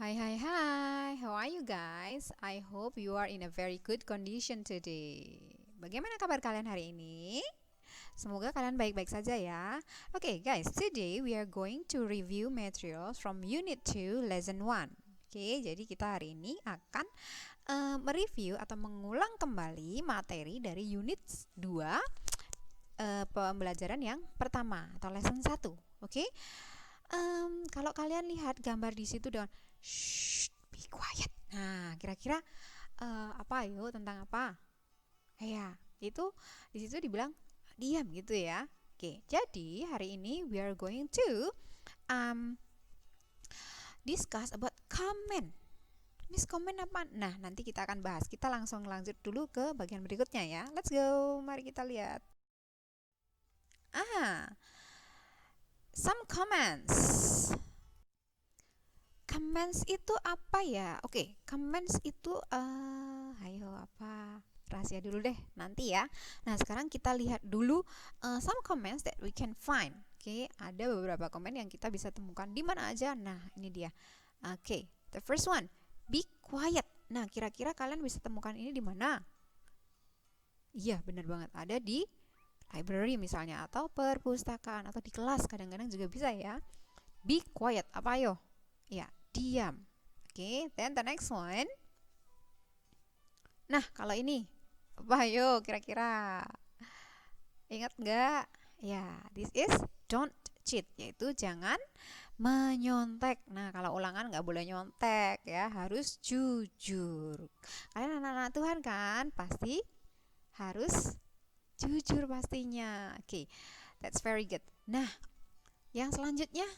Hi, hi, hi. How are you guys? I hope you are in a very good condition today. Bagaimana kabar kalian hari ini? Semoga kalian baik-baik saja ya. Okay, guys, today we are going to review materials from Unit 2, Lesson 1. Oke, jadi kita hari ini akan mereview atau mengulang kembali materi dari Unit 2 pembelajaran yang pertama atau lesson 1. Oke? Kalau kalian lihat gambar di situ dengan shh, be quiet. Nah, kira-kira apa yuk tentang apa? Ya, itu di situ dibilang diam gitu ya. Oke, jadi hari ini we are going to um, discuss about comment. Miss comment apa? Nah, nanti kita akan bahas. Kita langsung lanjut dulu ke bagian berikutnya ya. Let's go. Mari kita lihat. Some comments. Comments itu apa ya? Oke, comments itu ayo apa? Rahasia dulu deh nanti ya. Nah, sekarang kita lihat dulu some comments that we can find. Oke, ada beberapa komen yang kita bisa temukan di mana aja. Nah, ini dia. Oke, the first one, be quiet. Nah, kira-kira kalian bisa temukan ini di mana? Iya, benar banget. Ada di library misalnya atau perpustakaan atau di kelas kadang-kadang juga bisa ya. Be quiet. Apa ayo? Ya, diam. Oke, then the next one. Nah, kalau ini apa ayo kira-kira? Ingat nggak? Ya, this is don't cheat, yaitu jangan menyontek. Nah, kalau ulangan nggak boleh nyontek ya, harus jujur. Kalian anak-anak Tuhan kan, pasti harus jujur pastinya. Oke, that's very good. Nah, yang selanjutnya,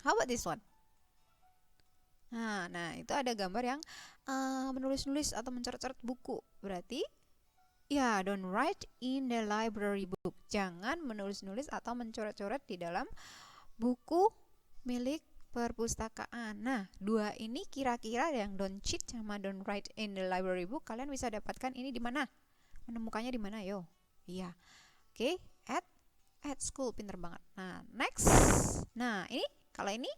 how about this one? Nah, itu ada gambar yang menulis-nulis atau mencoret-coret buku. Berarti ya, don't write in the library book. Jangan menulis-nulis atau mencoret-coret di dalam buku milik perpustakaan. Nah, dua ini kira-kira yang don't cheat sama don't write in the library book, kalian bisa dapatkan ini di mana? Menemukannya di mana, yo? Iya. Oke, at school, pinter banget. Nah, next. Nah, ini kalau ini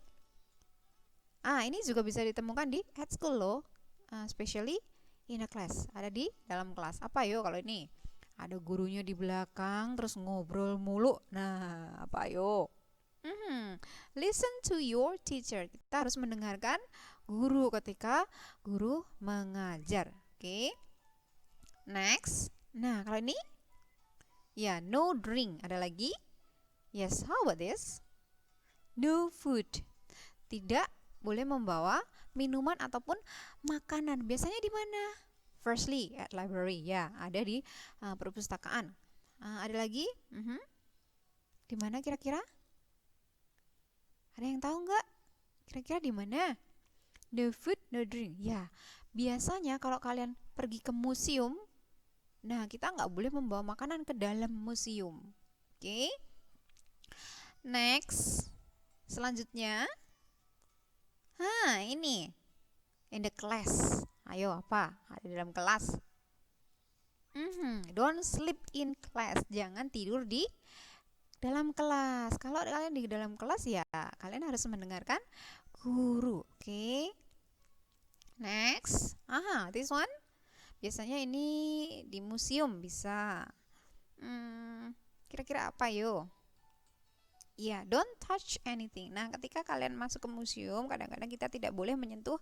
ini juga bisa ditemukan di at school loh. Especially in a class. Ada di dalam kelas. Apa yo kalau ini? Ada gurunya di belakang terus ngobrol mulu. Nah, apa yo? Listen to your teacher. Kita harus mendengarkan guru ketika guru mengajar. Oke. Next. Nah, kalau ini ya, no drink. Ada lagi? Yes, how about this? No food. Tidak boleh membawa minuman ataupun makanan. Biasanya di mana? Firstly, at library. Ya, ada di perpustakaan. Ada lagi? Di mana kira-kira? Ada yang tahu nggak? Kira-kira di mana? No food, no drink. Ya, biasanya kalau kalian pergi ke museum, nah kita nggak boleh membawa makanan ke dalam museum. Oke? Next. Selanjutnya. Ini. In the class. Ayo, apa? Ada di dalam kelas. Don't sleep in class. Jangan tidur di dalam kelas. Kalau kalian di dalam kelas ya, kalian harus mendengarkan guru. Oke? Next. This one. Biasanya ini di museum bisa. Kira-kira apa yo? Ya, don't touch anything. Nah, ketika kalian masuk ke museum, kadang-kadang kita tidak boleh menyentuh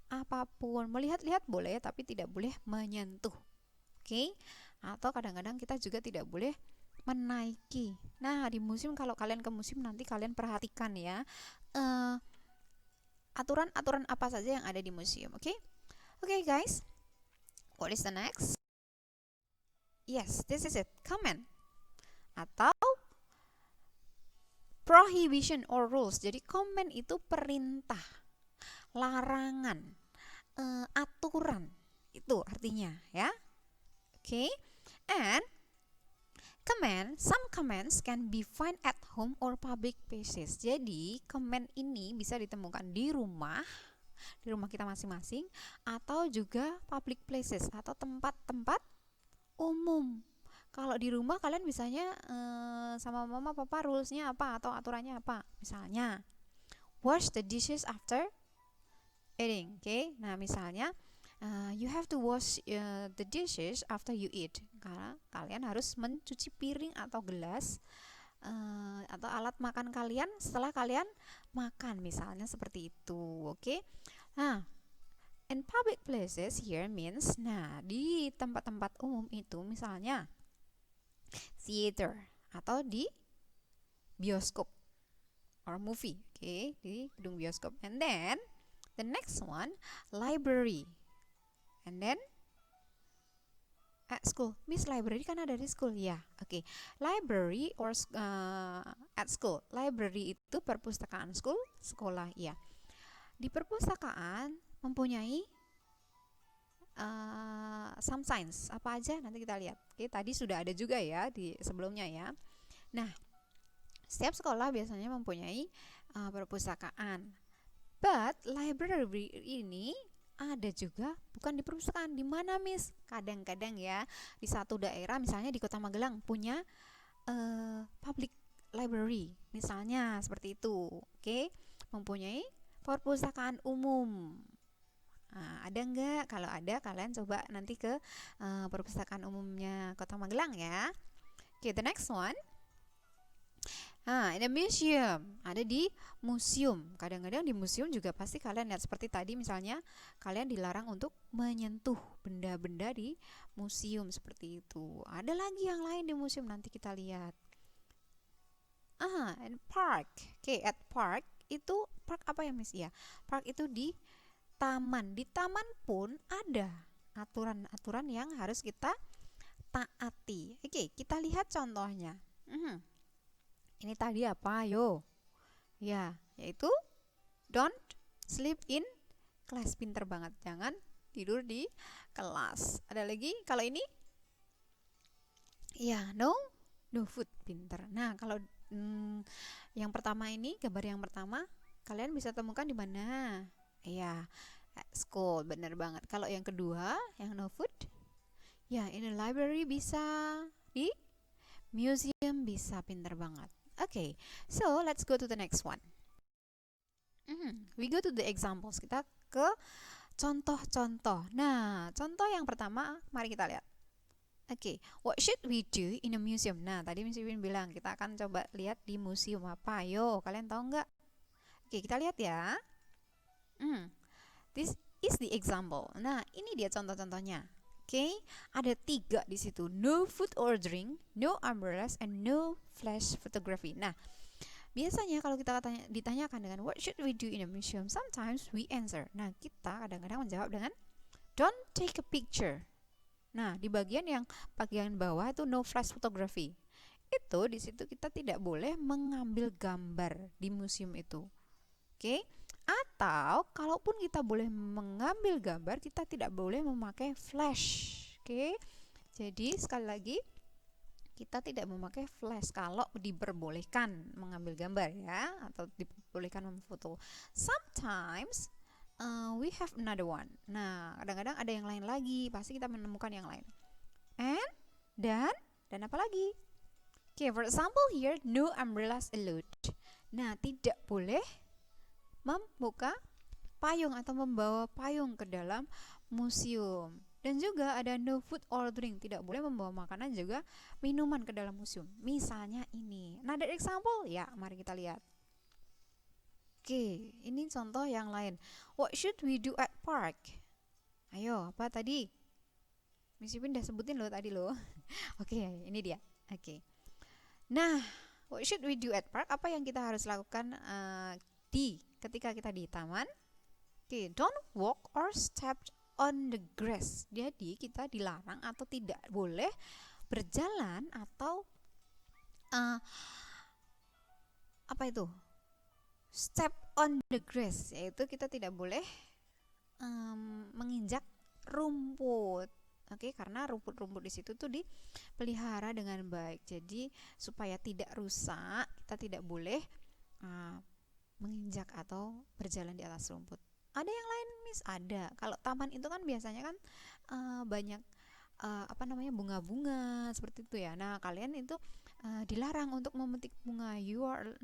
apapun. Melihat-lihat boleh, tapi tidak boleh menyentuh. Oke? Atau kadang-kadang kita juga tidak boleh menaiki. Nah, di museum, kalau kalian ke museum nanti kalian perhatikan ya, aturan-aturan apa saja yang ada di museum. Oke? Oke, guys. What is the next? Yes, this is it. Comment. Atau prohibition or rules. Jadi comment itu perintah, larangan, aturan. Itu artinya ya. Oke. And some comments can be found at home or public places. Jadi comment ini bisa ditemukan di rumah kita masing-masing, atau juga public places atau tempat-tempat umum. Kalau di rumah kalian bisanya sama mama papa rulesnya apa atau aturannya apa. Misalnya wash the dishes after eating. Okay, nah misalnya you have to wash the dishes after you eat. Karena kalian harus mencuci piring atau gelas atau alat makan kalian setelah kalian makan, misalnya seperti itu. Oke, nah in public places here means, nah di tempat-tempat umum itu misalnya theater atau di bioskop or movie. Oke, di gedung bioskop. And then the next one, library. And then at school. Miss, library kan ada di school ya. Oke. Library or at school. Library itu perpustakaan, school sekolah ya. Di perpustakaan mempunyai some signs. Apa aja nanti kita lihat. Oke, tadi sudah ada juga ya di sebelumnya ya. Nah, setiap sekolah biasanya mempunyai perpustakaan. But library ini ada juga bukan di perpustakaan. Di mana, Miss? Kadang-kadang ya di satu daerah, misalnya di Kota Magelang punya public library, misalnya seperti itu. Oke, mempunyai perpustakaan umum. Nah, ada enggak? Kalau ada, kalian coba nanti ke perpustakaan umumnya Kota Magelang ya. Oke, the next one. In a museum, ada di museum. Kadang-kadang di museum juga pasti kalian lihat seperti tadi, misalnya kalian dilarang untuk menyentuh benda-benda di museum seperti itu. Ada lagi yang lain di museum, nanti kita lihat. In park. Oke, at park itu park apa ya, Miss? Ya, park itu di taman. Di taman pun ada aturan-aturan yang harus kita taati. Oke, kita lihat contohnya. Ini tadi apa? Yo. Ya, yaitu don't sleep in class. Pinter banget. Jangan tidur di kelas. Ada lagi kalau ini? Ya, no food. Pinter. Nah, kalau yang pertama ini, gambar yang pertama, kalian bisa temukan di mana? Ya, at school. Bener banget. Kalau yang kedua, yang no food, ya, in the library bisa, di museum bisa. Pinter banget. Okay, so let's go to the next one. We go to the examples. Kita ke contoh-contoh. Nah, contoh yang pertama, mari kita lihat. Okay, what should we do in a museum? Nah, tadi Miss Iwin bilang kita akan coba lihat di museum apa. Yo, kalian tahu nggak? Oke, kita lihat ya. This is the example. Nah, ini dia contoh-contohnya. Oke, ada 3 di situ. No food or drink, no umbrellas, and no flash photography. Nah, biasanya kalau kita ditanyakan dengan what should we do in a museum, sometimes we answer. Nah, kita kadang-kadang menjawab dengan don't take a picture. Nah, di bagian bawah itu no flash photography. Itu di situ kita tidak boleh mengambil gambar di museum itu. Oke? Atau kalaupun kita boleh mengambil gambar, kita tidak boleh memakai flash. Oke? Jadi sekali lagi, kita tidak memakai flash kalau diperbolehkan mengambil gambar ya, atau diperbolehkan memfoto. Sometimes we have another one. Nah, kadang-kadang ada yang lain lagi, pasti kita menemukan yang lain. And dan apa lagi? Okay, for example here, no umbrellas allowed. Nah, tidak boleh membuka payung atau membawa payung ke dalam museum. Dan juga ada no food or drink, tidak boleh membawa makanan juga minuman ke dalam museum. Misalnya ini. Another example, ya, mari kita lihat. Oke, ini contoh yang lain. What should we do at park? Ayo, apa tadi? Miss Ipin udah sebutin loh tadi loh. Oke, ini dia. Oke. Nah, what should we do at park? Apa yang kita harus lakukan ketika kita di taman? Oke, don't walk or step on the grass. Jadi kita dilarang atau tidak boleh berjalan atau apa itu? Step on the grass, yaitu kita tidak boleh menginjak rumput. Oke, karena rumput-rumput di situ tuh dipelihara dengan baik. Jadi supaya tidak rusak, kita tidak boleh menginjak atau berjalan di atas rumput. Ada yang lain, Miss? Ada. Kalau taman itu kan biasanya kan banyak bunga-bunga seperti itu ya. Nah, kalian itu dilarang untuk memetik bunga. You are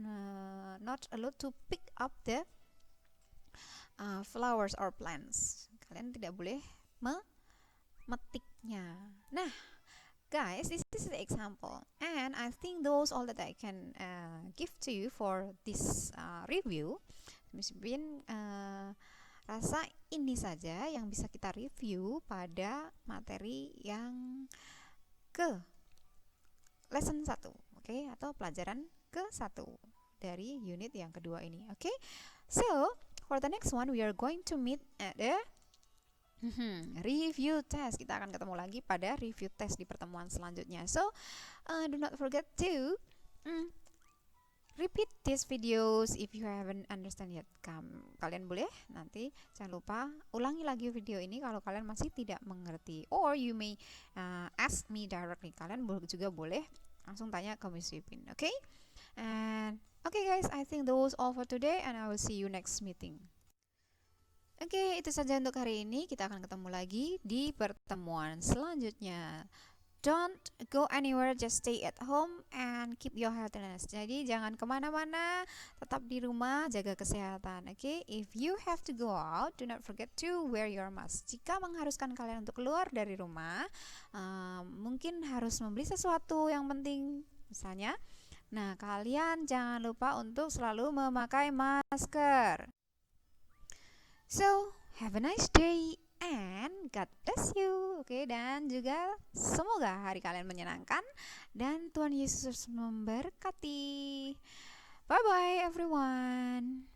not allowed to pick up the flowers or plants. Kalian tidak boleh memetiknya. Nah, guys, this is the example, and I think those all that I can give to you for this review. Mungkin rasa ini saja yang bisa kita review pada materi yang ke lesson 1, oke, atau pelajaran ke-1 dari unit yang kedua ini, oke. So, for the next one we are going to meet at the review test. Kita akan ketemu lagi pada review test di pertemuan selanjutnya. So, do not forget to repeat these videos if you haven't understand yet. Kalian boleh nanti jangan lupa ulangi lagi video ini kalau kalian masih tidak mengerti. Or you may ask me directly. Kalian juga boleh langsung tanya ke Miss Wipin. Okay? And okay guys, I think those all for today, and I will see you next meeting. Oke, itu saja untuk hari ini. Kita akan ketemu lagi di pertemuan selanjutnya. Don't go anywhere, just stay at home and keep your healthiness. Jadi jangan kemana-mana, tetap di rumah, jaga kesehatan. Oke, if you have to go out, do not forget to wear your mask. Jika mengharuskan kalian untuk keluar dari rumah, mungkin harus membeli sesuatu yang penting, misalnya. Nah, kalian jangan lupa untuk selalu memakai masker. So, have a nice day and God bless you. Oke, dan juga semoga hari kalian menyenangkan dan Tuhan Yesus memberkati. Bye bye everyone.